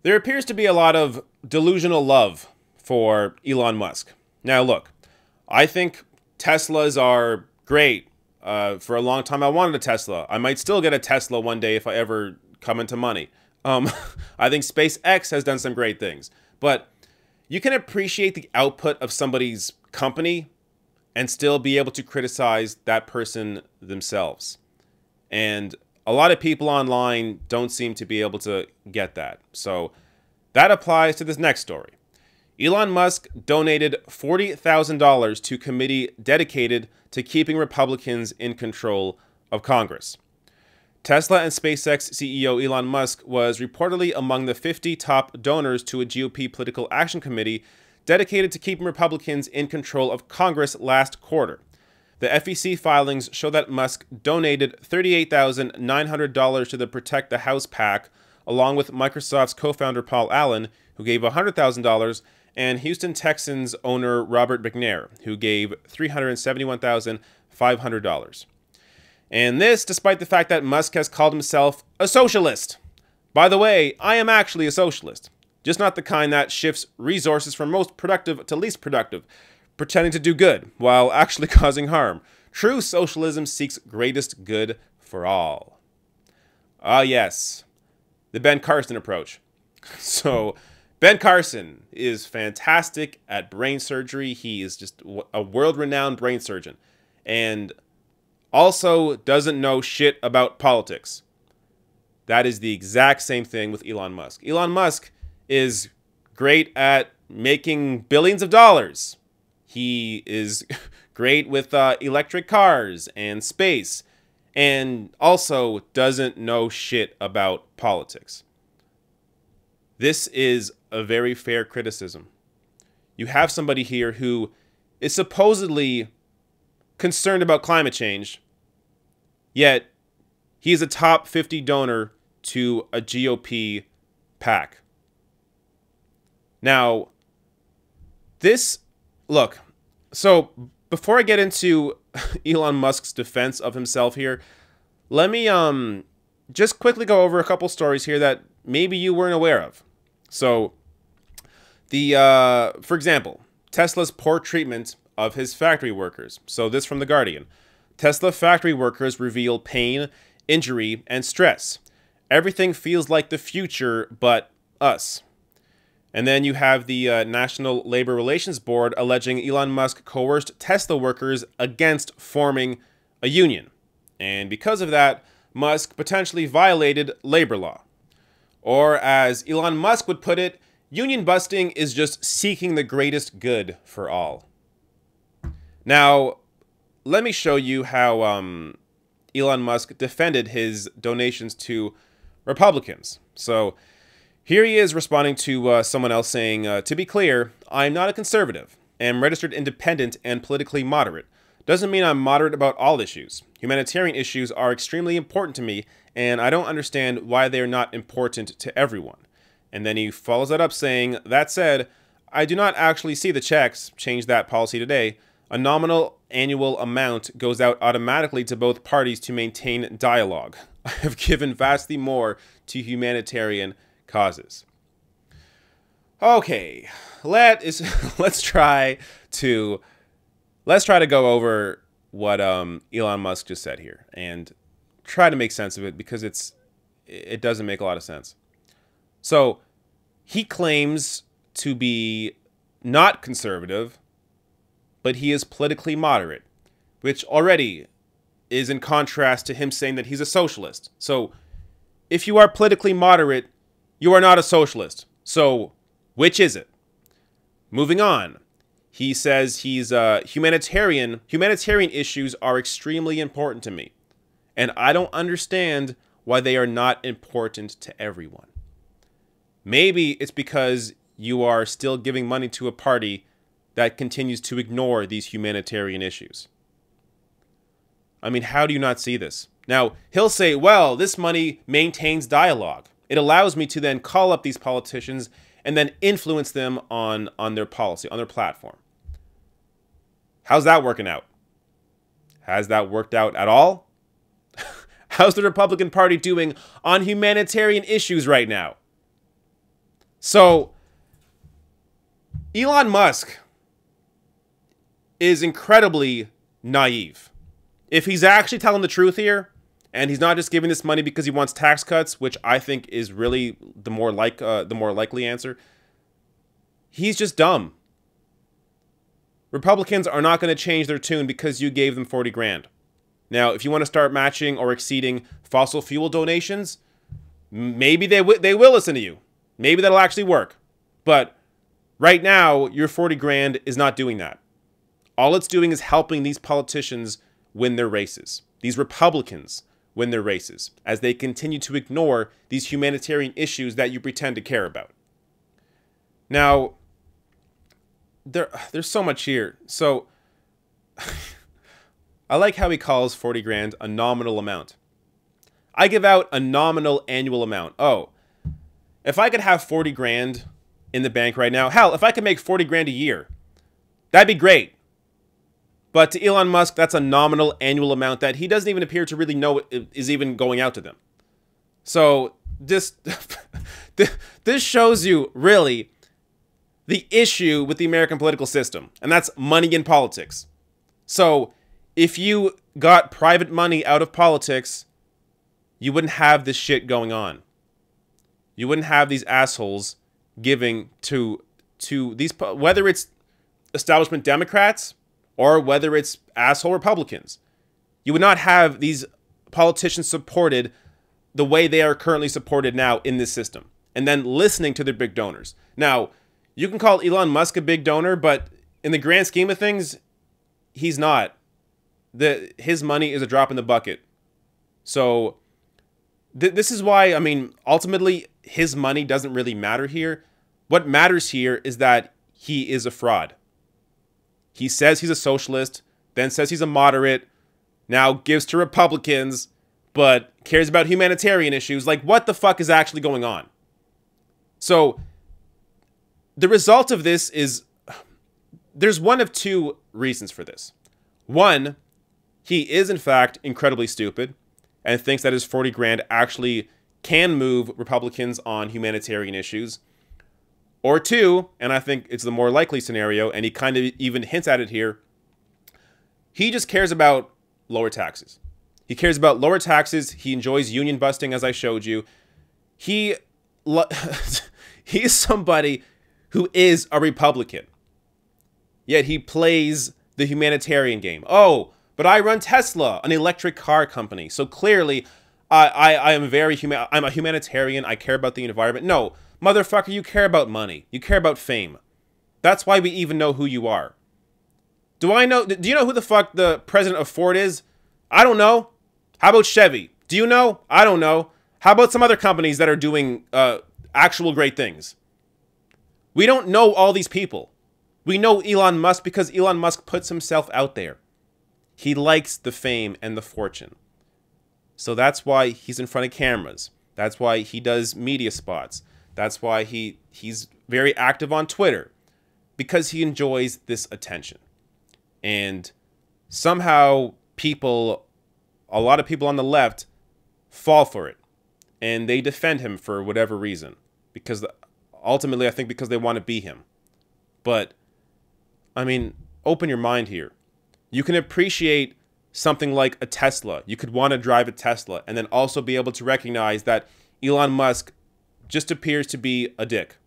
There appears to be a lot of delusional love for Elon Musk. Now, look, I think Teslas are great. For a long time, I wanted a Tesla. I might still get a Tesla one day if I ever come into money. I think SpaceX has done some great things. But you can appreciate the output of somebody's company and still be able to criticize that person themselves. And a lot of people online don't seem to be able to get that. So that applies to this next story. Elon Musk donated $40,000 to committee dedicated to keeping Republicans in control of Congress. Tesla and SpaceX CEO Elon Musk was reportedly among the 50 top donors to a GOP political action committee dedicated to keeping Republicans in control of Congress last quarter. The FEC filings show that Musk donated $38,900 to the Protect the House PAC, along with Microsoft's co-founder Paul Allen, who gave $100,000, and Houston Texans owner Robert McNair, who gave $371,500. And this despite the fact that Musk has called himself a socialist. By the way, I am actually a socialist, just not the kind that shifts resources from most productive to least productive, pretending to do good while actually causing harm. True socialism seeks greatest good for all. Ah, yes, the Ben Carson approach. So, Ben Carson is fantastic at brain surgery. He is just a world-renowned brain surgeon. And also doesn't know shit about politics. That is the exact same thing with Elon Musk. Elon Musk is great at making billions of dollars. He is great with electric cars and space, and also doesn't know shit about politics. This is a very fair criticism. You have somebody here who is supposedly concerned about climate change, yet he is a top 50 donor to a GOP PAC. Now, look, so before I get into Elon Musk's defense of himself here, let me just quickly go over a couple stories here that maybe you weren't aware of. So, for example, Tesla's poor treatment of his factory workers. So this from The Guardian. Tesla factory workers reveal pain, injury, and stress. Everything feels like the future, but us. And then you have the National Labor Relations Board alleging Elon Musk coerced Tesla workers against forming a union. And because of that, Musk potentially violated labor law. Or as Elon Musk would put it, union busting is just seeking the greatest good for all. Now, let me show you how Elon Musk defended his donations to Republicans. So here he is responding to someone else saying, to be clear, I'm not a conservative. I'm registered independent and politically moderate. Doesn't mean I'm moderate about all issues. Humanitarian issues are extremely important to me, and I don't understand why they are not important to everyone. And then he follows that up saying, that said, I do not actually see the checks change that policy today. A nominal annual amount goes out automatically to both parties to maintain dialogue. I have given vastly more to humanitarian causes. Okay, let's try to go over what Elon Musk just said here and try to make sense of it, because it doesn't make a lot of sense. So he claims to be not conservative, but he is politically moderate, which already is in contrast to him saying that he's a socialist. So if you are politically moderate, you are not a socialist. So which is it? Moving on. He says he's a humanitarian. Humanitarian issues are extremely important to me, and I don't understand why they are not important to everyone. Maybe it's because you are still giving money to a party that continues to ignore these humanitarian issues. I mean, how do you not see this? Now, he'll say, well, this money maintains dialogue. It allows me to then call up these politicians and then influence them on their policy, on their platform. How's that working out? Has that worked out at all? How's the Republican Party doing on humanitarian issues right now? So, Elon Musk is incredibly naive. If he's actually telling the truth here, and he's not just giving this money because he wants tax cuts, which I think is really the more likely answer, he's just dumb. Republicans are not going to change their tune because you gave them 40 grand. Now, if you want to start matching or exceeding fossil fuel donations, maybe they will listen to you. Maybe that'll actually work. But right now, your 40 grand is not doing that. All it's doing is helping these politicians win their races. These Republicans win their races as they continue to ignore these humanitarian issues that you pretend to care about. Now, there's so much here. So, I like how he calls 40 grand a nominal amount. I give out a nominal annual amount. Oh, if I could have 40 grand in the bank right now, hell, if I could make 40 grand a year, that'd be great. But to Elon Musk, that's a nominal annual amount that he doesn't even appear to really know is even going out to them. So this shows you really the issue with the American political system, and that's money in politics. So if you got private money out of politics, you wouldn't have this shit going on. You wouldn't have these assholes giving to these, whether it's establishment Democrats or whether it's asshole Republicans. You would not have these politicians supported the way they are currently supported now in this system, and then listening to their big donors. Now, you can call Elon Musk a big donor, but in the grand scheme of things, he's not. His money is a drop in the bucket. So this is why, I mean, ultimately, his money doesn't really matter here. What matters here is that he is a fraud. He says he's a socialist, then says he's a moderate, now gives to Republicans, but cares about humanitarian issues. Like, what the fuck is actually going on? So, the result of this is, there's one of two reasons for this. One, he is in fact incredibly stupid and thinks that his 40 grand actually can move Republicans on humanitarian issues. Or two, and I think it's the more likely scenario, and he kind of even hints at it here, he just cares about lower taxes. He cares about lower taxes. He enjoys union busting, as I showed you. He is somebody who is a Republican, yet he plays the humanitarian game. Oh, but I run Tesla, an electric car company, so clearly I am I'm a humanitarian. I care about the environment. No. Motherfucker, you care about money. You care about fame. That's why we even know who you are. Do you know who the fuck the president of Ford is? I don't know. How about Chevy? Do you know? I don't know. How about some other companies that are doing actual great things? We don't know all these people. We know Elon Musk because Elon Musk puts himself out there. He likes the fame and the fortune. So that's why he's in front of cameras. That's why he does media spots. That's why he's very active on Twitter, because he enjoys this attention. And somehow a lot of people on the left fall for it, and they defend him for whatever reason, because ultimately I think because they want to be him. But I mean, open your mind here. You can appreciate something like a Tesla. You could want to drive a Tesla and then also be able to recognize that Elon Musk just appears to be a dick.